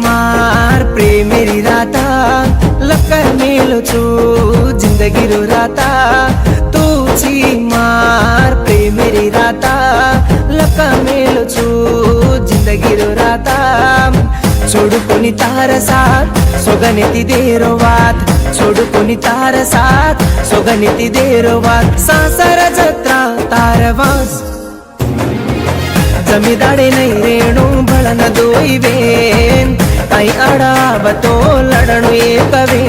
मार प्रेमेरी राता लकर मेलो छु जिंदगी रो राता तुझी मार प्रेमेरी राता लकर मेलो छु जिंदगी रो राता छोडू कोणी तार साथ सोगनेती देरो वात छोडू कोणी तार साथ सोगनेती देरो वात सासर जत्रा तारवास जमीदाडे नहीं रेणु बळन दोई बेन आई अडावतो लडणु एकवे